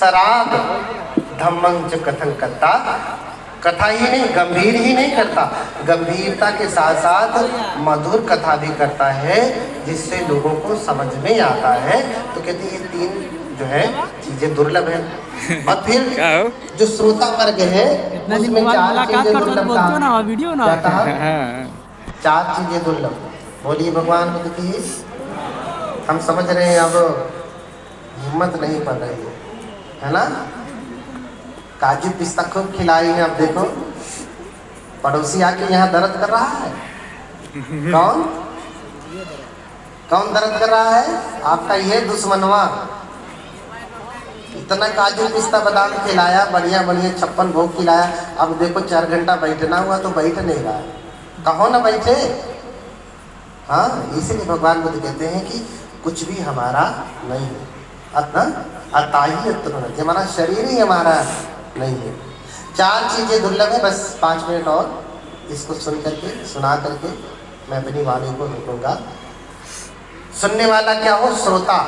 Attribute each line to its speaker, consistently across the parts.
Speaker 1: सराग धम्मं च कथं करता, कथा ही नहीं गंभीर ही नहीं करता, गंभीरता के साथ साथ मधुर कथा भी करता है जिससे लोगों को समझ में आता है। तो कहते ये तीन जो है चीजें दुर्लभ है। और फिर जो श्रोता वर्ग है उसमें चार चीजें दुर्लभ कहा, चार चीजें दुर्लभ। बोलिए भगवान बुद्ध की। हम समझ रहे हैं, अब हिम्मत नहीं पड़ रही है ना। काजू पिस्ता खूब खिलाई है। अब देखो पड़ोसी आके यहाँ दर्द कर रहा है। कौन कौन दर्द कर रहा है? आपका ये दुश्मनवा। इतना काजू पिस्ता बादाम खिलाया, बढ़िया बढ़िया 56 भोग खिलाया। अब देखो 4 घंटा बैठना हुआ तो बैठ नहीं रहा। कहो ना बैठे। हाँ, इसीलिए भगवान बुद्ध कहते हैं कि कुछ भी हमारा नहीं है। अताही हमारा शरीर ही हमारा नहीं है। चार चीजें दुर्लभ है। बस 5 मिनट और इसको सुन करके सुना करके मैं अपनी वाणी को रोकूंगा। सुनने वाला क्या हो? श्रोता।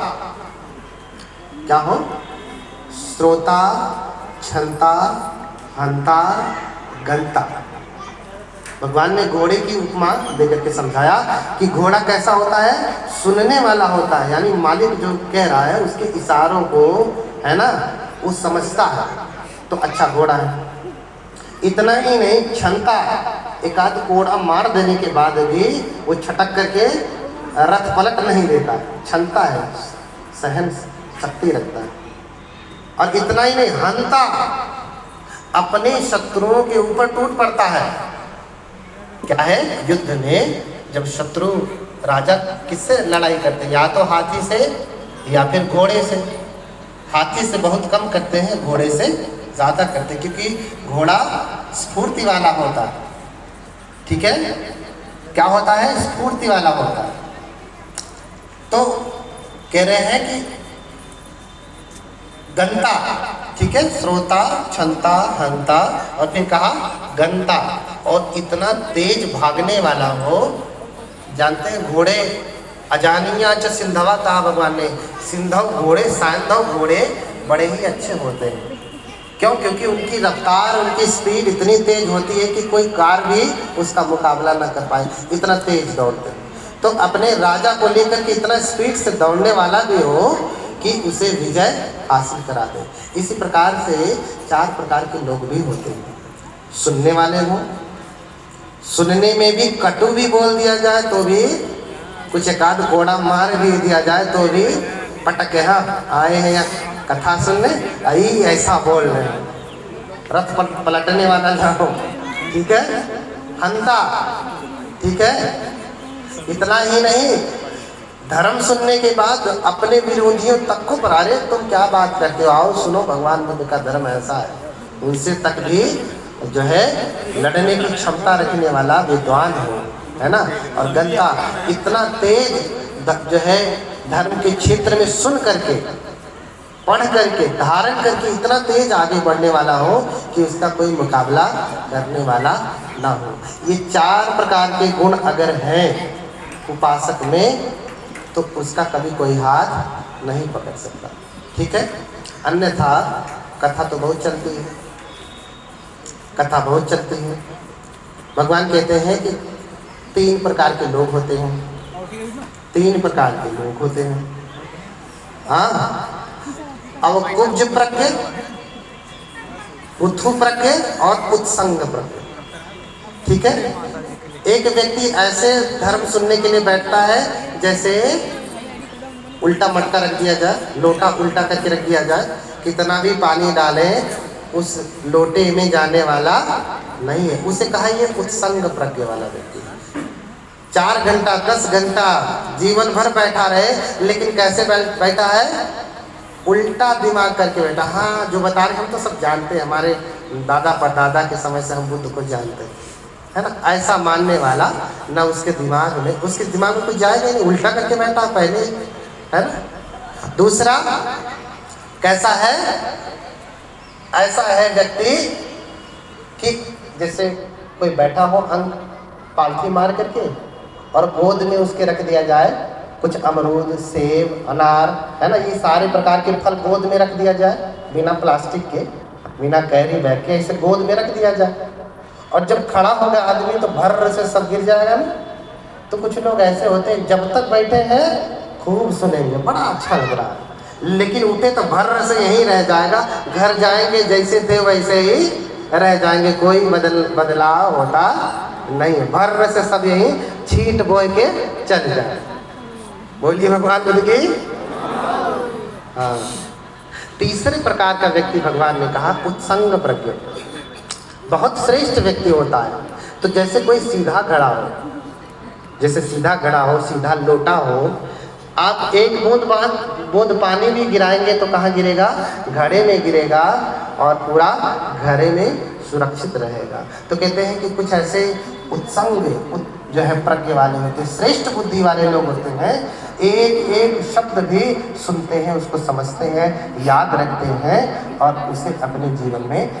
Speaker 1: क्या हो? श्रोता, क्षंता, हंता, गंता। भगवान ने घोड़े की उपमा देकर के समझाया कि घोड़ा कैसा होता है? सुनने वाला होता है, यानी मालिक जो कह रहा है उसके इशारों को, है ना, वो समझता है तो अच्छा घोड़ा है। इतना ही नहीं, क्षमता, एक आध कोड़ा मार देने के बाद भी वो छटक करके रथ पलट नहीं देता। क्षमता है, सहन शक्ति रखता है। और इतना ही नहीं, हंता, अपने शत्रुओं के ऊपर टूट पड़ता है। क्या है? युद्ध में जब शत्रु राजा किससे लड़ाई करते हैं? या तो हाथी से या फिर घोड़े से। हाथी से बहुत कम करते हैं, घोड़े से ज्यादा करते हैं, क्योंकि घोड़ा स्फूर्ति वाला होता है। ठीक है, क्या होता है? स्फूर्ति वाला होता है। तो कह रहे हैं कि गंता, ठीक है, श्रोता, क्षंता, हंता, और फिर कहा गंता। और इतना तेज भागने वाला हो। जानते हैं घोड़े अजानिया च सिंधवा कहा भगवान ने। सिंधव घोड़े, साइंधव घोड़े बड़े ही अच्छे होते हैं। क्यों? क्योंकि उनकी रफ्तार, उनकी स्पीड इतनी तेज होती है कि कोई कार भी उसका मुकाबला ना कर पाए, इतना तेज दौड़ते हैं। तो अपने राजा को लेकर के इतना स्पीड से दौड़ने वाला भी हो कि उसे विजय हासिल करा दे। इसी प्रकार से 4 प्रकार के लोग भी होते हैं। सुनने वाले हो, सुनने में भी कटु भी बोल दिया जाए तो भी, कुछ एक आध कोड़ा मार भी दिया जाए तो भी पटक के हाँ आए हैं या कथा सुनने, आई ऐसा बोल रहे हैं, रथ पलटने वाला ना हो। ठीक है, हंता, ठीक है। इतना ही नहीं, धर्म सुनने के बाद अपने विरोधियों तक को पर, अरे तुम क्या बात करते हो, आओ सुनो, भगवान बुद्ध का धर्म ऐसा है। उनसे तक भी जो है लड़ने की क्षमता रखने वाला विद्वान हो, है ना। और गंता, इतना तेज जो है धर्म के क्षेत्र में सुन करके, पढ़ करके, धारण करके इतना तेज आगे बढ़ने वाला हो कि उसका कोई मुकाबला करने वाला ना हो। ये 4 प्रकार के गुण अगर हैं उपासक में तो उसका कभी कोई हाथ नहीं पकड़ सकता। ठीक है, अन्यथा कथा तो बहुत चलती है, कथा बहुत चलती है। भगवान कहते हैं कि 3 प्रकार के लोग होते हैं, 3 प्रकार के लोग होते हैं। हाँ, अब कुब्ज प्रज्ञ, उत्थु प्रज्ञ और उत्संग प्रज्ञ। ठीक है, एक व्यक्ति ऐसे धर्म सुनने के लिए बैठता है जैसे उल्टा मटका रख दिया जाए, लोटा उल्टा करके रख दिया जाए, कितना भी पानी डाले उस लोटे में जाने वाला नहीं है। उसे कहा ये उत्संग प्रज्ञ वाला व्यक्ति। 4 घंटा 10 घंटा जीवन भर बैठा रहे, लेकिन कैसे बैठा है? उल्टा दिमाग करके बैठा। हाँ, जो बता रहे हम तो सब जानते हैं, हमारे दादा परदादा के समय से हम बुद्ध को जानते हैं, है ना। ऐसा मानने वाला ना उसके दिमाग में, उसके दिमाग में कुछ जाएगा नहीं, उल्टा करके बैठा पहले, है ना। दूसरा कैसा है? ऐसा है व्यक्ति कि जैसे कोई बैठा हो, अंग पालथी मार करके, और गोद में उसके रख दिया जाए कुछ अमरूद, सेब, अनार, है ना, ये सारे प्रकार के फल गोद में रख दिया जाए, बिना प्लास्टिक के, बिना कैरी बैग के ऐसे गोद में रख दिया जाए, और जब खड़ा होगा आदमी तो भर से सब गिर जाएगा ना। तो कुछ लोग ऐसे होते हैं, जब तक बैठे हैं खूब सुनेंगे, बड़ा अच्छा लग रहा है, लेकिन उठे तो भर से यहीं रह जाएगा, घर जाएंगे जैसे थे वैसे ही रह जाएंगे, कोई बदलाव होता नहीं है, भर से सब यहीं छींट बोए के चल जाए। बोलिए भगवान बुद्ध की। हाँ, तीसरे प्रकार का व्यक्ति भगवान ने कहा उत्संग प्रज्ञ, बहुत श्रेष्ठ व्यक्ति होता है। तो जैसे कोई सीधा घड़ा हो, जैसे सीधा घड़ा हो, सीधा लोटा हो, आप एक बूंद पानी भी गिराएंगे तो कहाँ गिरेगा? घड़े में गिरेगा, और पूरा घड़े में सुरक्षित रहेगा। तो कहते हैं कि कुछ ऐसे उत्संग जो है प्रज्ञ वाले होते हैं, श्रेष्ठ बुद्धि वाले लोग होते हैं, एक एक शब्द भी सुनते हैं, उसको समझते हैं, याद रखते हैं और उसे अपने जीवन में